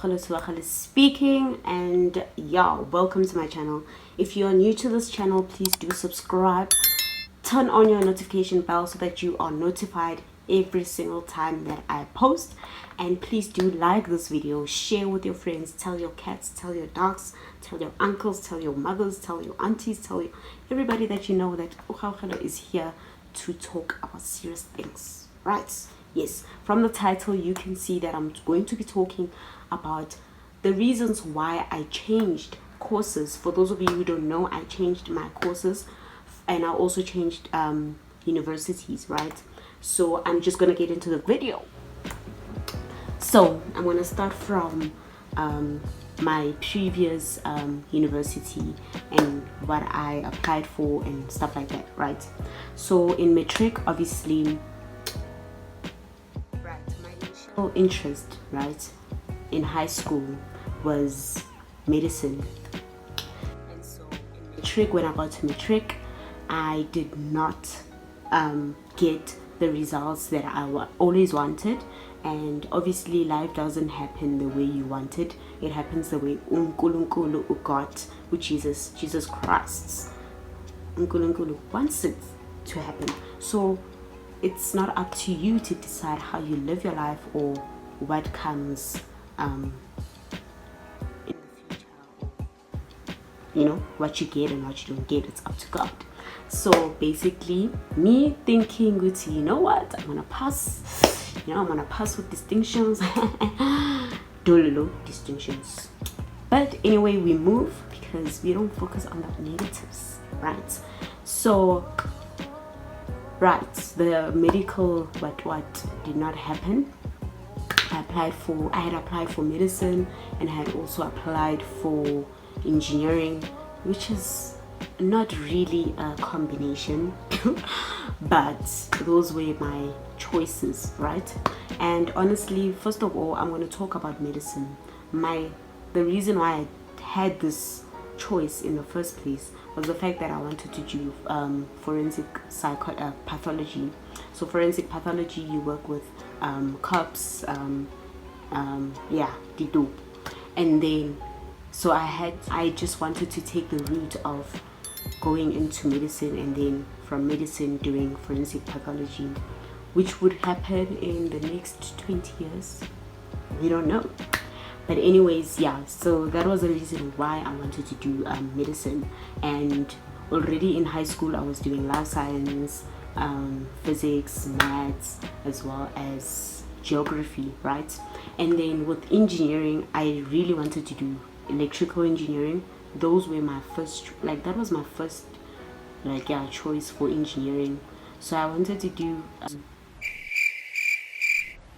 Tsa-Sgela speaking, and yeah, welcome to my channel. If you are new to this channel, please do subscribe, turn on your notification bell so that you are notified every single time that I post, and please do like this video, share with your friends, tell your cats, tell your dogs, tell your uncles, tell your mothers, tell your aunties, tell everybody that you know that Tsa-Sgela is here to talk about serious things, right? Yes, from the title you can see that I'm going to be talking about the reasons why I changed courses. For those of you who don't know, I changed my courses and I also changed universities, right? So I'm just gonna get into the video. So I'm gonna start from my previous university and what I applied for and stuff like that, right? So in matric, obviously, interest, right, in high school was medicine, and so in matric, when I got to matric, I did not get the results that I always wanted. And obviously life doesn't happen the way you want it. It happens the way uNkulunkulu got, which is Jesus Christ. uNkulunkulu wants it to happen. So it's not up to you to decide how you live your life or what comes in the future, you know, what you get and what you don't get. It's up to God. So basically, me thinking, Gucci, you know what, I'm gonna pass, you know, I'm gonna pass with distinctions. Dololo distinctions. But anyway, we move because we don't focus on the negatives, right? So right, the medical what did not happen. I had applied for medicine, and I had also applied for engineering, which is not really a combination, but those were my choices, right? And honestly, first of all, I'm going to talk about medicine. The reason why I had this choice in the first place was the fact that I wanted to do forensic pathology. So forensic pathology, you work with cops, Dito. And then so I just wanted to take the route of going into medicine, and then from medicine doing forensic pathology, which would happen in the next 20 years. We don't know. But anyways, yeah, so that was the reason why I wanted to do medicine. And already in high school I was doing life science, physics, maths, as well as geography, right? And then with engineering, I really wanted to do electrical engineering. Those were my first, that was my first choice for engineering. So I wanted to do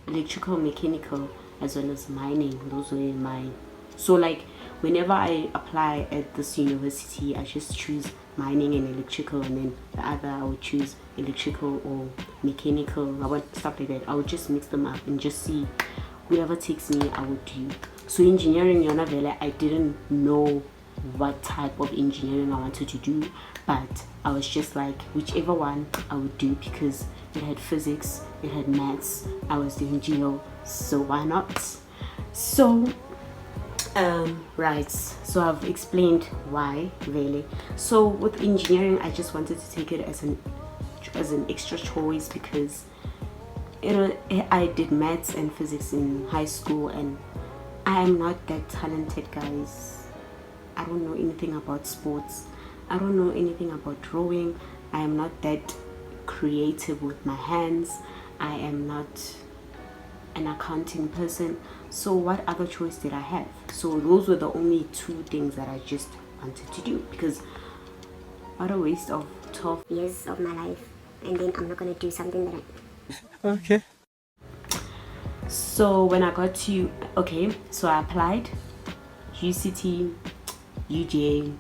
electrical, mechanical, as well as mining. Those were my, so whenever I apply at this university, I just choose mining and electrical, and then the other I would choose electrical or mechanical. I want stuff like that. I would just mix them up and just see whoever takes me I would do. So engineering, I didn't know what type of engineering I wanted to do, but I was just like, whichever one I would do, because it had physics, it had maths, I was doing geo, so why not? So right, so I've explained why really. So with engineering, I just wanted to take it as an extra choice, because I did maths and physics in high school, and I am not that talented, guys. I don't know anything about sports. I don't know anything about drawing. I am not that creative with my hands. I am not an accounting person. So what other choice did I have? So those were the only two things that I just wanted to do, because what a waste of 12 years of my life, and then I'm not going to do something that Okay. So when I got to, so I applied UCT, UJ,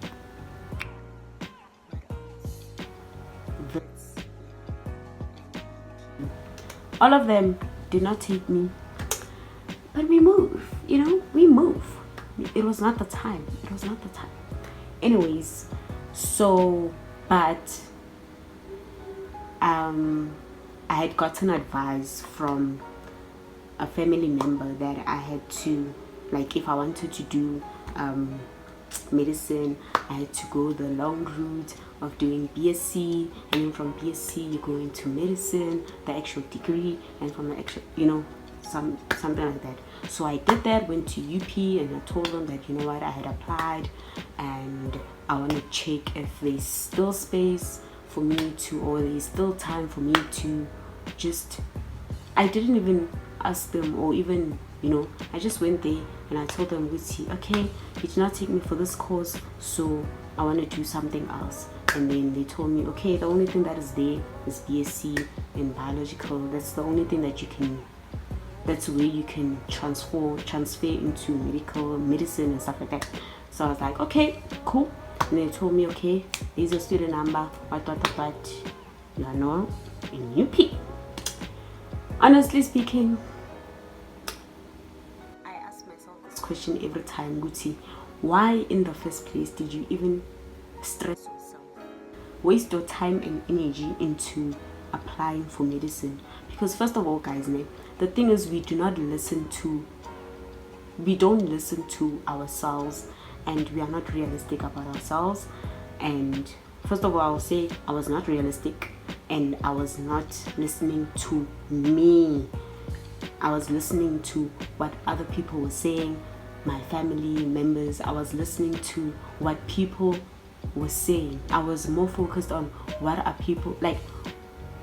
all of them did not take me, but we move, we move. It was not the time. Anyways, so but I had gotten advice from a family member that I had to like if I wanted to do medicine, I had to go the long route of doing BSc, and then from BSc you go into medicine, the actual degree, and from the actual, you know, something like that. So I did that, went to UP, and I told them that, you know what, I had applied and I want to check if there's still space for me to, or there's still time for me to just, I didn't even ask them, or even, you know, I just went there and I told them, okay, you did not take me for this course, so I want to do something else. And then they told me, okay, the only thing that is there is BSc in biological. That's the only thing that you can, that's where you can transfer into medicine and stuff like that. So I was like, okay, cool. And they told me, okay, here's your student number, what, you are now in UP. Honestly speaking, I ask myself this question every time, Guti, why in the first place did you even stress yourself, waste your time and energy into applying for medicine? Because first of all, guys, the thing is, we don't listen to ourselves, and we are not realistic about ourselves. And first of all, I will say I was not realistic, and I was not listening to me. I was listening to what other people were saying, my family members. I was listening to what people were saying. I was more focused on what are people like,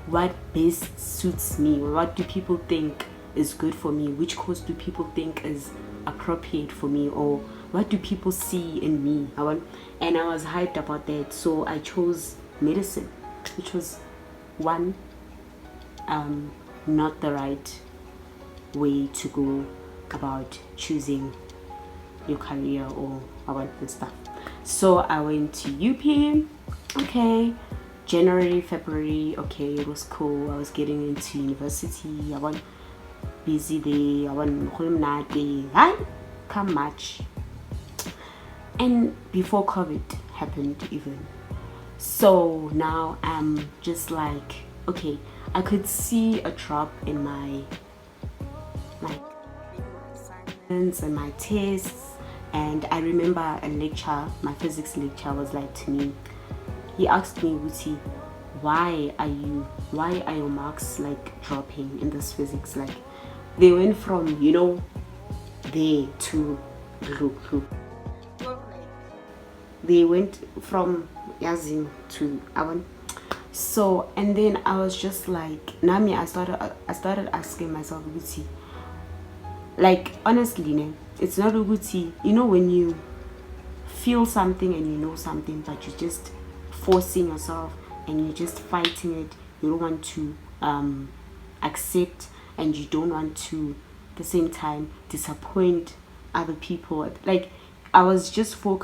what best suits me, what do people think is good for me, which course do people think is appropriate for me, or what do people see in me. And I was hyped about that, so I chose medicine, which was one, not the right way to go about choosing your career or about this stuff. So I went to UP. Okay, January, February, okay, it was cool. I was getting into university. I was busy there. I was come March, and before COVID happened even. So now I'm just like, okay, I could see a drop in my assignments and my tests. And I remember a lecture, my physics lecturer was like to me, he asked me, Wuti, why are your marks like dropping in this physics? Like they went from, you know, there to look. They went from Yazin to Awan. So, and then I was just like, Nami, I started asking myself, Wuti, like honestly, it's not a Guti, you know, when you feel something and you know something, but you're just forcing yourself and you're just fighting it. You don't want to accept, and you don't want to at the same time disappoint other people. Like I was just more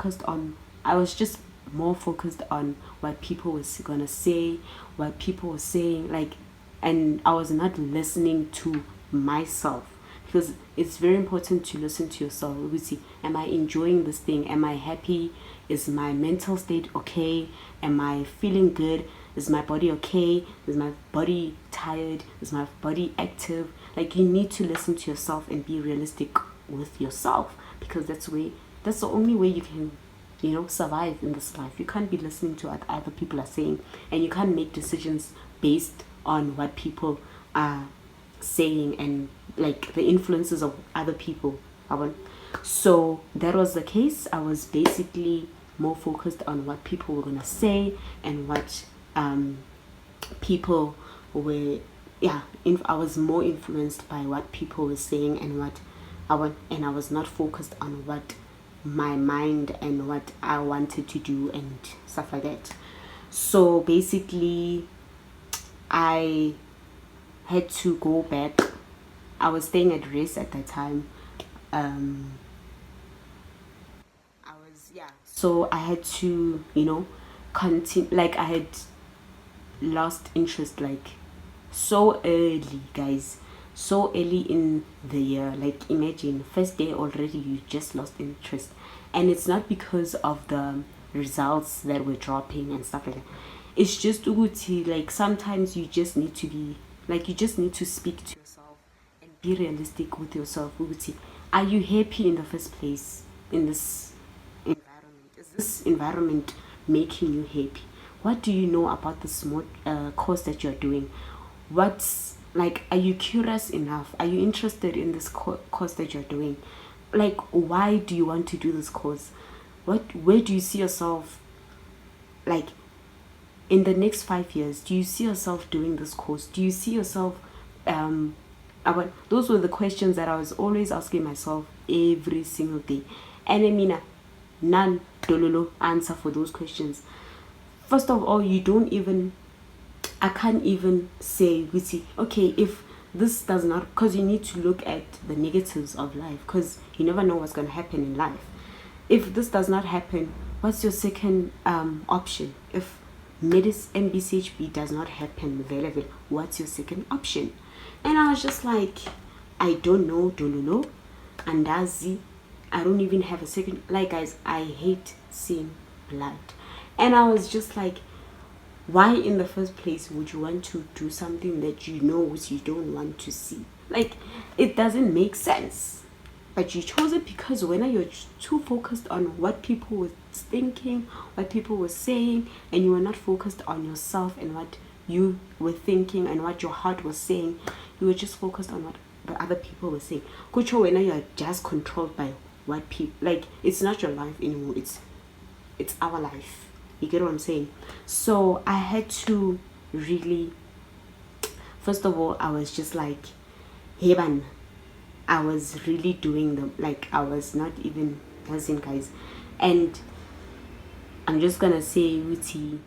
focused on what people was gonna say, what people were saying, like, and I was not listening to myself. Because it's very important to listen to yourself. We see, am I enjoying this thing? Am I happy? Is my mental state okay? Am I feeling good? Is my body okay? Is my body tired? Is my body active? Like, you need to listen to yourself and be realistic with yourself, because that's the only way you can, you know, survive in this life. You can't be listening to what other people are saying, and you can't make decisions based on what people are saying and like the influences of other people. So that was the case. I was basically more focused on what people were gonna say and what people were, I was more influenced by what people were saying and what and I was not focused on what my mind and what I wanted to do and stuff like that. So basically I had to go back. I was staying at Race at that time. So I had to, you know, continue. Like I had lost interest like so early, guys, so early in the year. Like imagine first day already you just lost interest, and it's not because of the results that were dropping and stuff like that. It's just uguti, like sometimes you just need to be like, you just need to speak to yourself and be realistic with yourself. Uguti, are you happy in the first place in this environment? Is this environment making you happy? What do you know about the small course that you're doing? What's like, are you curious enough? Are you interested in this course that you're doing? Like, why do you want to do this course? Where do you see yourself, like, in the next 5 years? Do you see yourself doing this course? Do you see yourself those were the questions that I was always asking myself every single day. And I mean, none dololo answer for those questions. First of all, I can't even say, okay, if this does not, because you need to look at the negatives of life, because you never know what's going to happen in life. If this does not happen, what's your second option? If MBCHB does not happen, what's your second option? And I was just like, I don't know, dololo, andazi. I don't even have a second. Like, guys, I hate seeing blood. And I was just like, why in the first place would you want to do something that you know you don't want to see? Like, it doesn't make sense. But you chose it because when you're too focused on what people were thinking, what people were saying, and you were not focused on yourself and what you were thinking and what your heart was saying, you were just focused on what the other people were saying. Kucho, when you're just controlled by what people, like, it's not your life anymore, it's our life. You get what I'm saying? So I had to really, first of all, I was just like, hey man, I was really doing them, like, I was not even, listen guys, and I'm just gonna say, Ruti,